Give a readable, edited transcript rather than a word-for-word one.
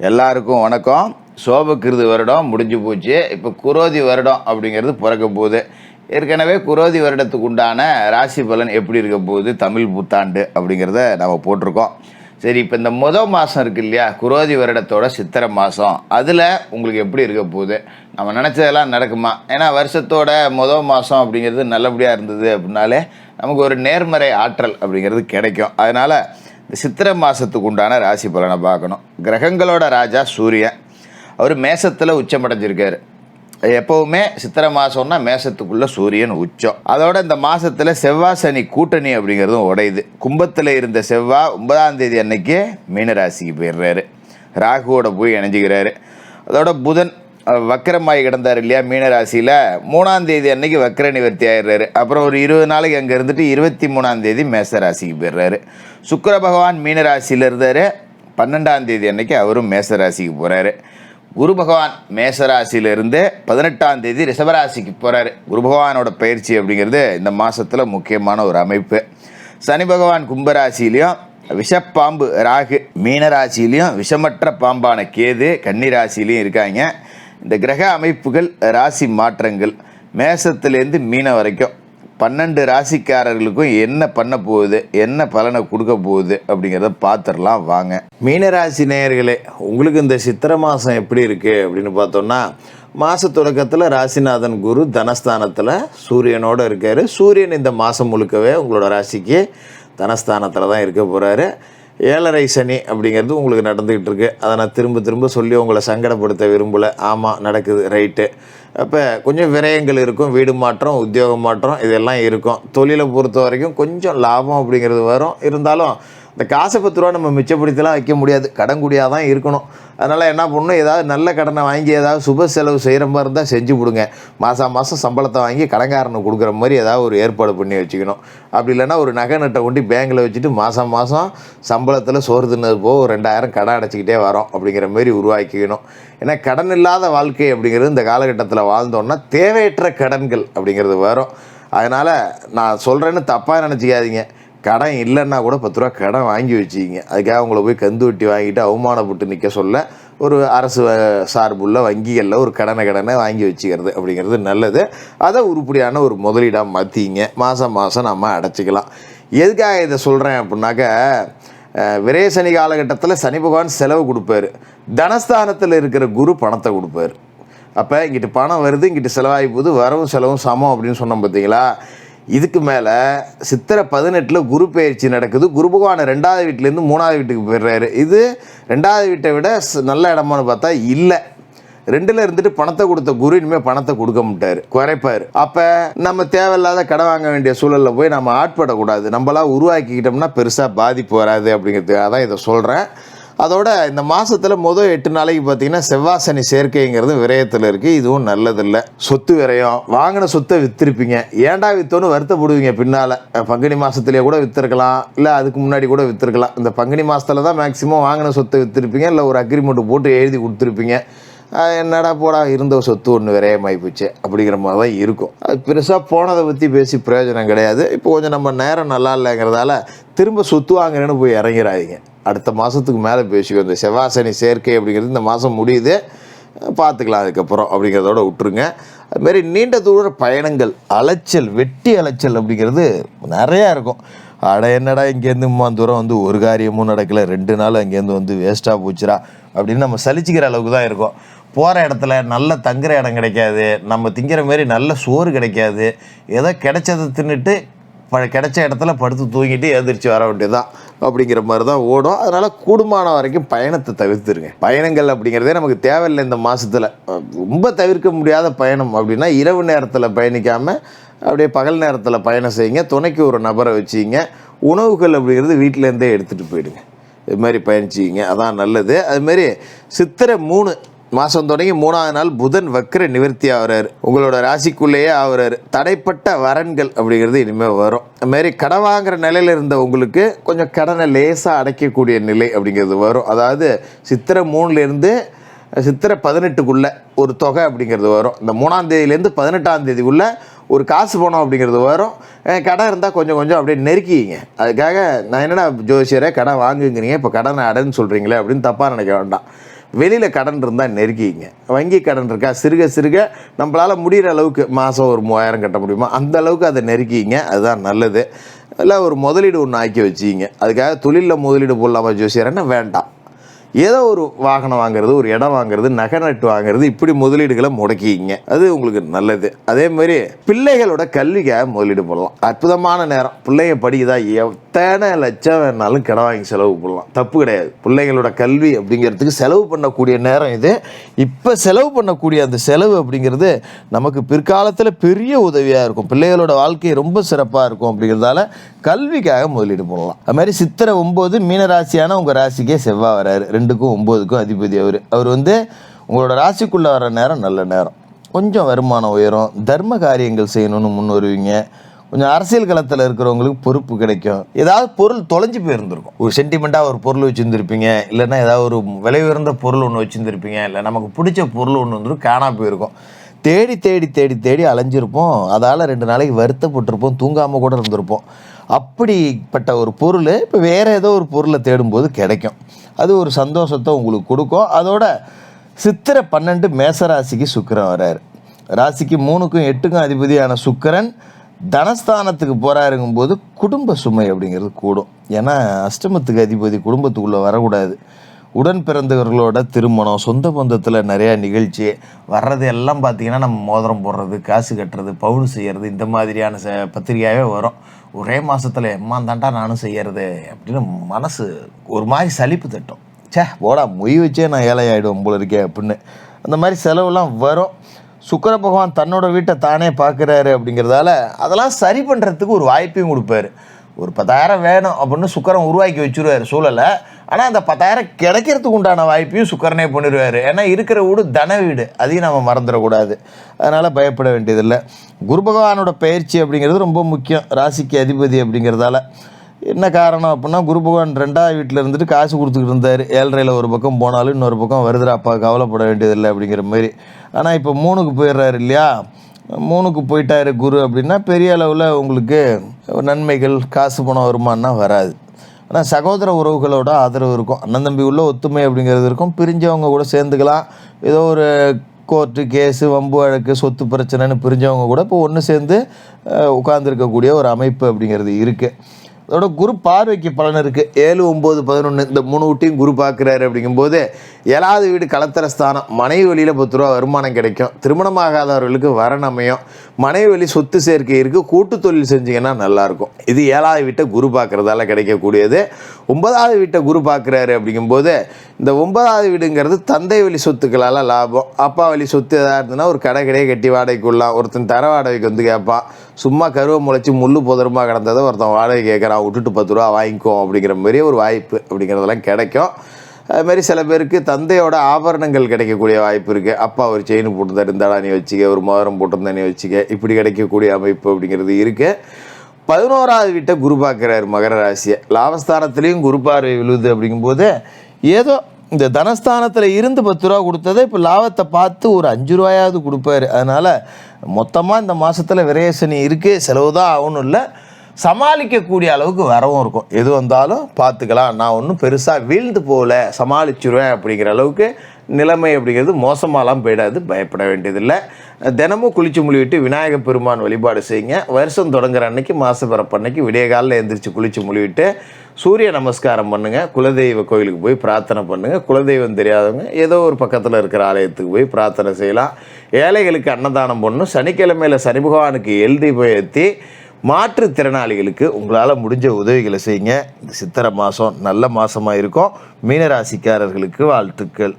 எல்லாருக்கும் வணக்கம். சோபகிருது வருடம் முடிஞ்சு போச்சு. இப்போ குரோதி வருடம் அப்படிங்கிறது பிறக்க போகுது. ஏற்கனவே குரோதி வருடத்துக்கு உண்டான ராசி பலன் எப்படி இருக்க போகுது, தமிழ் புத்தாண்டு அப்படிங்கிறத நம்ம போட்டிருக்கோம். சரி, இப்போ இந்த மாதம் இருக்கு இல்லையா, குரோதி வருடத்தோட சித்திரை மாதம், அதில் உங்களுக்கு எப்படி இருக்க போகுது, நம்ம நினச்சதெல்லாம் நடக்குமா? ஏன்னா வருஷத்தோட மாதம் அப்படிங்கிறது நல்லபடியாக இருந்தது அப்படின்னாலே நமக்கு ஒரு நேர்மறை ஆற்றல் அப்படிங்கிறது கிடைக்கும். அதனால் இந்த சித்திரை மாதத்துக்கு உண்டான ராசி பலனை பார்க்கணும். கிரகங்களோட ராஜா சூரியன், அவர் மேசத்தில் உச்சமடைஞ்சிருக்காரு. எப்போவுமே சித்திரை மாதம்னா மேசத்துக்குள்ளே சூரியன் உச்சம். அதோட இந்த மாதத்தில் செவ்வாய் சனி கூட்டணி அப்படிங்கிறதும் உடையுது. கும்பத்தில் இருந்த செவ்வாய் 9ஆம் தேதி அன்னைக்கு மீனராசிக்கு போயிடுறாரு, ராகுவோட போய் இணைஞ்சிக்கிறாரு. அதோட புதன் வக்கரமாகி கிடந்தார் இல்லையா மீனராசியில், 3ஆம் தேதி அன்னைக்கு வக்கர நிவர்த்தி ஆயிடுறாரு. அப்புறம் ஒரு 20 நாளைக்கு அங்கே இருந்துட்டு 23ஆம் தேதி மேசராசிக்கு போயிடுறாரு. சுக்கிர பகவான் மீனராசியில் இருந்தார். 12ஆம் தேதி அன்னைக்கு அவரும் மேசராசிக்கு போகிறாரு. குரு பகவான் மேசராசியிலிருந்து 18ஆம் தேதி ரிஷபராசிக்கு போகிறாரு. குரு பகவானோட பயிற்சி அப்படிங்கிறது இந்த மாதத்தில் முக்கியமான ஒரு அமைப்பு. சனி பகவான் கும்பராசிலையும், விஷப்பாம்பு ராகு மீனராசிலையும், விஷமற்ற பாம்பான கேது கன்னிராசிலையும் இருக்காங்க. இந்த கிரக அமைப்புகள், ராசி மாற்றங்கள் மேசத்துலேருந்து மீன வரைக்கும் 12 ராசிக்காரர்களுக்கும் என்ன பண்ண போகுது, என்ன பலனை கொடுக்க போகுது அப்படிங்கிறத பார்த்துடலாம் வாங்க. மீனராசி நேயர்களே, உங்களுக்கு இந்த சித்திரை மாதம் எப்படி இருக்குது அப்படின்னு பார்த்தோம்னா, மாத தொடக்கத்தில் ராசிநாதன் குரு தனஸ்தானத்தில் சூரியனோடு இருக்கார். சூரியன் இந்த மாதம் முழுக்கவே உங்களோட ராசிக்கு தனஸ்தானத்தில் தான் இருக்க போகிறாரு. 7.5 சனி அப்படிங்கிறது உங்களுக்கு நடந்துக்கிட்டு இருக்குது. அதை நான் திரும்ப சொல்லி உங்களை சங்கடப்படுத்த விரும்பலை. ஆமாம், நடக்குது, ரைட்டு. அப்போ கொஞ்சம் விரயங்கள் இருக்கும், வீடு மாற்றம், உத்தியோக மாற்றம் இதெல்லாம் இருக்கும். தொழிலை பொறுத்த வரைக்கும் கொஞ்சம் லாபம் அப்படிங்கிறது வரும். இருந்தாலும் இந்த காசை 10 ரூபா நம்ம மிச்சப்படுத்தலாம் வைக்க முடியாது, கடன்குடியாக தான் இருக்கணும். அதனால் என்ன பண்ணணும், ஏதாவது நல்ல கடனை வாங்கி ஏதாவது சுப செலவு செய்கிற மாதிரி இருந்தால் செஞ்சு கொடுங்க. மாதம் சம்பளத்தை வாங்கி கடன்காரனை கொடுக்குற மாதிரி ஏதாவது ஒரு ஏற்பாடு பண்ணி வச்சுக்கணும். அப்படி இல்லைன்னா ஒரு நகை நட்டை கொண்டு பேங்கில் வச்சுட்டு மாதம் சம்பளத்தில் சோறு தின்னது போக ஒரு 2000 கடன் அடைச்சிக்கிட்டே வரோம் அப்படிங்கிற மாதிரி உருவாக்கிக்கணும். ஏன்னா கடன் இல்லாத வாழ்க்கை அப்படிங்கிறது இந்த காலகட்டத்தில் வாழ்ந்தோன்னா தேவையற்ற கடன்கள் அப்படிங்கிறது வரும். அதனால் நான் சொல்கிறேன்னு தப்பாக நினச்சிக்காதீங்க. கடன் இல்லைன்னா கூட 10 ரூபா கடன் வாங்கி வச்சுக்கிங்க. அதுக்காக உங்களை போய் கந்து வட்டி வாங்கிட்டு அவமானப்பட்டு நிற்க சொல்ல, ஒரு அரசு சார்புள்ள வங்கிகளில் ஒரு கடனை வாங்கி வச்சுக்கிறது அப்படிங்கிறது நல்லது. அதை உருப்படியான ஒரு முதலீடாக மாற்றிங்க. மாதம் நம்ம அடைச்சிக்கலாம். எதுக்காக இதை சொல்கிறேன் அப்படின்னாக்கா, விரய சனி காலகட்டத்தில் சனி பகவான் செலவு கொடுப்பார், தனஸ்தானத்தில் இருக்கிற குரு பணத்தை கொடுப்பார். அப்போ இங்கிட்டு பணம் வருது, இங்கிட்டு செலவாகி போகுது, வரவும் செலவும் சமம் அப்படின்னு சொன்னோம் பார்த்தீங்களா. இதுக்கு மேலே சித்திரை 18 குரு பயிற்சி நடக்குது. குரு பகவான் 2ஆவது வீட்டிலேருந்து 3ஆவது வீட்டுக்கு போயிடுறாரு. இது 2ஆவது வீட்டை விட நல்ல இடமானு பார்த்தா இல்லை. 2ல் இருந்துட்டு பணத்தை கொடுத்த குரு இனிமேல் பணத்தை கொடுக்க மாட்டார், குறைப்பார். அப்போ நம்ம தேவையில்லாத கடன் வாங்க வேண்டிய சூழலில் போய் நம்ம ஆட்படக்கூடாது. நம்மளாம் உருவாக்கிக்கிட்டோம்னா பெருசாக பாதிப்பு வராது அப்படிங்கிறதுக்காக தான் இதை சொல்கிறேன். அதோட இந்த மாதத்தில் முதல் 8 நாளைக்கு பார்த்தீங்கன்னா செவ்வாய் சனி சேர்க்கைங்கிறது விரயத்தில் இருக்குது. இதுவும் நல்லதில்லை. சொத்து விரயம், வாங்கின சொத்தை விற்றுருப்பீங்க, ஏன்டா விற்றோன்னு வருத்தப்படுவீங்க பின்னால். பங்குனி மாதத்துலேயே கூட விற்றுருக்கலாம், இல்லை அதுக்கு முன்னாடி கூட விற்றுருக்கலாம். இந்த பங்குனி மாதத்தில் தான் மேக்ஸிமம் வாங்கின சொத்தை விற்றுருப்பீங்க, இல்லை ஒரு அக்ரிமெண்ட் போட்டு எழுதி கொடுத்துருப்பீங்க. என்னடா போடா, இருந்த சொத்து ஒன்று விரயமாகி போச்சு அப்படிங்கிற மாதிரி தான் இருக்கும். அது பெருசாக போனதை பற்றி பேசி பிரயோஜனம் கிடையாது. இப்போ கொஞ்சம் நம்ம நேரம் நல்லா இல்லைங்கிறதால திரும்ப சொத்து வாங்குறேன்னு போய் இறங்கிறாதீங்க. அடுத்த மாதத்துக்கு மேலே பேசிக்கோ. இந்த செவ்வாய் சனி சேர்க்கை அப்படிங்கிறது இந்த மாதம் முடியுது, பார்த்துக்கலாம் அதுக்கப்புறம் அப்படிங்கிறதோட விட்டுருங்க. அதுமாரி நீண்ட தூர பயணங்கள், அலைச்சல், வெட்டி அலைச்சல் அப்படிங்கிறது நிறையா இருக்கும். என்னடா இங்கேருந்து தூரம் வந்து ஒரு காரியமும் நடக்கலை, 2 நாள் அங்கேருந்து வேஸ்ட்டாக போச்சுரா அப்படின்னு நம்ம சலிச்சிக்கிற அளவுக்கு தான் இருக்கும். போகிற இடத்துல நல்ல தங்குற இடம் கிடைக்காது, நம்ம திங்கிற மாரி நல்ல சோறு கிடைக்காது. ஏதோ கிடைச்சதை தின்னுட்டு கிடைச்ச இடத்துல படுத்து தூங்கிட்டு எழுந்திரிச்சு வர வேண்டியதுதான் அப்படிங்கிற மாதிரி தான் ஓடும். அதனால் கூடுமான வரைக்கும் பயணத்தை தவிர்த்துருங்க. பயணங்கள் அப்படிங்கிறதே நமக்கு தேவையில்லை இந்த மாதத்தில். ரொம்ப தவிர்க்க முடியாத பயணம் அப்படின்னா இரவு நேரத்தில் பயணிக்காமல் அப்படியே பகல் நேரத்தில் பயணம் செய்யுங்க. துணைக்கு ஒரு நபரை வச்சுக்கிங்க. உணவுகள் அப்படிங்கிறது வீட்டிலேருந்தே எடுத்துகிட்டு போயிடுங்க. இது மாதிரி பயணிச்சிங்க, அதான் நல்லது. அதுமாரி சித்திரை 3 மாதம் தொடங்கி 3ஆவது நாள் புதன் வக்கர நிவர்த்தி ஆகிறாரு, உங்களோட ராசிக்குள்ளேயே ஆகிறாரு. தடைப்பட்ட வரன்கள் அப்படிங்கிறது இனிமேல் வரும். அதுமாரி கடன் வாங்குகிற நிலையில் இருந்த உங்களுக்கு கொஞ்சம் கடனை லேசாக அடைக்கக்கூடிய நிலை அப்படிங்கிறது வரும். அதாவது சித்திரை 3லேருந்து சித்திரை 18க்குள்ளே ஒரு தொகை அப்படிங்கிறது வரும். இந்த 3ஆம் தேதியிலேருந்து 18ஆம் தேதிக்குள்ளே ஒரு காசு பணம் அப்படிங்கிறது வரும். கடன் இருந்தால் கொஞ்சம் அப்படியே நெருக்கிங்க. அதுக்காக நான் என்னடா ஜோசியரே கடன் வாங்குங்கிறீங்க, இப்போ கடனை அடைன்னு சொல்கிறீங்களே அப்படின்னு தப்பாக நினைக்க வேண்டாம். வெளியில் கடன் இருந்தால் நெருக்கிங்க. வங்கி கடன் இருக்கா, சிறுக சிறுக நம்மளால் முடிகிற அளவுக்கு மாதம் ஒரு 3000 கட்ட முடியுமா அந்த அளவுக்கு அதை நெருக்கிங்க. அதுதான் நல்லது. இல்லை ஒரு முதலீடு ஒன்று ஆக்கி வச்சுக்கிங்க. அதுக்காக தொழிலில் முதலீடு போடலாமா ஜோசியர்னா வேண்டாம். ஏதோ ஒரு வாகனம் வாங்குறது, ஒரு இடம் வாங்குறது, நகை நட்டு வாங்குறது, இப்படி முதலீடுகளை முடக்கிங்க. அது உங்களுக்கு நல்லது. அதே மாதிரி பிள்ளைகளோட கல்விக்காக முதலீடு போடலாம். அற்புதமான நேரம். பிள்ளைங்க படிக்குதா, எத்தனை லட்சம் வேணாலும் கடன் வாங்கி செலவு பண்ணலாம், தப்பு கிடையாது. பிள்ளைங்களோட கல்வி அப்படிங்கிறதுக்கு செலவு பண்ணக்கூடிய நேரம் இது. இப்போ செலவு பண்ணக்கூடிய அந்த செலவு அப்படிங்கிறது நமக்கு பிற்காலத்தில் பெரிய உதவியாக இருக்கும். பிள்ளைகளோட வாழ்க்கை ரொம்ப சிறப்பாக இருக்கும். அப்படிங்கிறதால கல்விக்காக முதலீடு போடலாம். அது மாதிரி சித்திரை 9 மீன ராசியான உங்கள் ராசிக்கே செவ்வாய் வராரு. 2க்கும் 9க்கும் அதிபதி அவர் உங்களோட ராசிக்குள்ளே வர நேரம் நல்ல நேரம். கொஞ்சம் வருமானம் உயரும். தர்ம காரியங்கள் செய்யணும்னு முன் வருவீங்க. கொஞ்சம் அரசியல் களத்தில் இருக்கிறவங்களுக்கு பொறுப்பு கிடைக்கும். ஏதாவது பொருள் தொலைஞ்சு போயிருந்திருக்கும். ஒரு சென்டிமெண்ட்டாக ஒரு பொருள் வச்சுருந்துருப்பீங்க, இல்லைன்னா ஏதாவது ஒரு விலை உயர்ந்த பொருள் ஒன்று வச்சுருந்துருப்பீங்க, இல்லை நமக்கு பிடிச்ச பொருள் ஒன்று வந்துடும் காணா போயிருக்கும். தேடி தேடி தேடி தேடி அலைஞ்சிருப்போம். அதால் 2 நாளைக்கு வருத்தப்பட்டிருப்போம், தூங்காமல் கூட இருந்திருப்போம். அப்படிப்பட்ட ஒரு பொருள் இப்போ வேறு ஏதோ ஒரு பொருளை தேடும்போது கிடைக்கும். அது ஒரு சந்தோஷத்தை உங்களுக்கு கொடுக்கும். அதோட சித்திரை 12 மேசராசிக்கு சுக்கிரன் வராரு. ராசிக்கு 3க்கும் 8க்கும் அதிபதியான சுக்கிரன் தனஸ்தானத்துக்கு போகிறாருங்கும்போது குடும்ப சுமை அப்படிங்கிறது கூடும். ஏன்னா அஷ்டமத்துக்கு அதிபதி குடும்பத்துக்குள்ளே வரக்கூடாது. உடன் பிறந்தவர்களோட திருமணம், சொந்த பந்தத்தில் நிறையா நிகழ்ச்சி வர்றது எல்லாம் பார்த்திங்கன்னா நம்ம மோதிரம் போடுறது, காசு கட்டுறது, பவுன் செய்கிறது, இந்த மாதிரியான பத்திரிகையாகவே வரும். ஒரே மாதத்தில் தாண்டா நானும் செய்கிறது அப்படின்னு மனசு ஒரு மாதிரி சலிப்பு தட்டும். போடா மொய் வச்சே நான் ஏழை ஆகிடுவேன் போல இருக்கேன் அப்படின்னு அந்த மாதிரி செலவுலாம் வரும். சுக்கிர பகவான் தன்னோட வீட்டை தானே பார்க்குறாரு. அப்படிங்கிறதால அதெல்லாம் சரி பண்ணுறதுக்கு ஒரு வாய்ப்பையும் கொடுப்பாரு. ஒரு 10,000 வேணும் அப்படின்னு சுக்கிரன் உருவாக்கி வச்சுருவார் சூழலை. ஆனால் அந்த 10,000 கிடைக்கிறதுக்கு உண்டான வாய்ப்பையும் சுக்கிரனே பண்ணிடுவார். ஏன்னா இருக்கிற வீடு தன வீடு, அதையும் நம்ம மறந்துடக்கூடாது. அதனால் பயப்பட வேண்டியதில்லை. குரு பகவானோட பயிற்சி அப்படிங்கிறது ரொம்ப முக்கியம். ராசிக்கு அதிபதி அப்படிங்கிறதால என்ன காரணம் அப்படின்னா, குரு பகவான் 2ஆவது வீட்டில் இருந்துட்டு காசு கொடுத்துக்கிட்டு இருந்தார். 7.5 ஒரு பக்கம் போனாலும் இன்னொரு பக்கம் வருதுடா அப்பா, கவலைப்பட வேண்டியதில்லை அப்படிங்கிற மாதிரி. ஆனால் இப்போ 3க்கு போயிடுறாரு இல்லையா. 3க்கு போயிட்டாரு குரு அப்படின்னா பெரிய அளவில் உங்களுக்கு நன்மைகள், காசு பணம் வருமானா வராது. ஆனால் சகோதர உறவுகளோட ஆதரவு இருக்கும். அண்ணன் தம்பி உள்ள ஒத்துமை அப்படிங்கிறது இருக்கும். பிரிஞ்சவங்க கூட சேர்ந்துக்கலாம். ஏதோ ஒரு கோர்ட்டு கேஸு, வம்பு வழக்கு, சொத்து பிரச்சனைன்னு பிரிஞ்சவங்க கூட இப்போ ஒன்று சேர்ந்து உட்கார்ந்துருக்கக்கூடிய ஒரு அமைப்பு அப்படிங்கிறது இருக்குது. அதோட குரு பார்வைக்கு பலன் இருக்குது. 7, 9, 11 இந்த 3 வீட்டையும் குரு பார்க்குறாரு. அப்படிங்கும்போது 7வது வீடு கலத்தரஸ்தானம். மனைவி வழியில் 10 ரூபா வருமானம் கிடைக்கும். திருமணமாகாதவர்களுக்கு வரன் அமையும். மனைவி வழி சொத்து சேர்க்கை இருக்குது. கூட்டு தொழில் செஞ்சிங்கன்னா நல்லாயிருக்கும். இது 7வது வீட்டை குரு பார்க்குறதால கிடைக்கக்கூடியது. 9வது வீட்டை குரு பார்க்குறாரு. அப்படிங்கும்போது இந்த 9வது வீடுங்கிறது தந்தை வழி சொத்துக்களால் லாபம். அப்பா வழி சொத்து எதாவது இருந்ததுன்னா ஒரு கடையே கட்டி வாடகைக்குள்ளாம். ஒருத்தன் தர வாடகைக்கு வந்து கேட்பான். சும்மா கருவை முளைச்சி முள்ளு புதரமாக கிடந்ததை ஒருத்தன் வாடகை கேட்குறான், விட்டுட்டு 10 ரூபா வாங்கிக்கோ அப்படிங்கிற மாதிரி ஒரு வாய்ப்பு அப்படிங்கிறதெல்லாம் கிடைக்கும். அதுமாதிரி சில பேருக்கு தந்தையோட ஆபரணங்கள் கிடைக்கக்கூடிய வாய்ப்பு இருக்குது. அப்பா ஒரு செயின் போட்டு இருந்தாடா நீ வச்சுக்க, ஒரு மோதிரம் போட்டிருந்தா நீ வச்சுக்க, இப்படி கிடைக்கக்கூடிய அமைப்பு அப்படிங்கிறது இருக்குது. 11வது வீட்டை குரு பார்க்குறாரு மகர ராசியை. லாபஸ்தானத்துலேயும் குரு பார்வை விழுது. அப்படிங்கும்போது ஏதோ இந்த தனஸ்தானத்தில் இருந்து 10 ரூபா கொடுத்ததை இப்போ லாபத்தை பார்த்து ஒரு 5 ரூபாயாவது கொடுப்பாரு. அதனால் மொத்தமாக இந்த மாதத்தில் விரயசனி இருக்குது. செலவு தான் ஆகணும் இல்லை, சமாளிக்கக்கூடிய அளவுக்கு வரவும் இருக்கும். எது வந்தாலும் பார்த்துக்கலாம், நான் ஒன்றும் பெருசாக வீழ்ந்து போகல, சமாளிச்சுருவேன் அப்படிங்கிற அளவுக்கு நிலைமை அப்படிங்கிறது மோசமாலாம் போயிடாது. பயப்பட வேண்டியதில்லை. தினமும் குளிச்சு முழுவிட்டு விநாயகர் பெருமான் வழிபாடு செய்யுங்க. வருஷம் தொடங்குற அன்னைக்கு, மாத பிறப்பு அன்னைக்கு விடிய காலில் எழுந்திரிச்சு குளிச்சு முழுவிட்டு சூரிய நமஸ்காரம் பண்ணுங்கள். குலதெய்வ கோயிலுக்கு போய் பிரார்த்தனை பண்ணுங்கள். குலதெய்வம் தெரியாதவங்க ஏதோ ஒரு பக்கத்தில் இருக்கிற ஆலயத்துக்கு போய் பிரார்த்தனை செய்யலாம். ஏழைகளுக்கு அன்னதானம் பண்ணணும். சனிக்கிழமையில் சனி பகவானுக்கு தீபம் ஏற்றி மாற்றுத்திறனாளிகளுக்கு உங்களால் முடிஞ்ச உதவிகளை செய்யுங்க. இந்த சித்திரை மாதம் நல்ல மாதமாக இருக்கும். மீனராசிக்காரர்களுக்கு வாழ்த்துக்கள்.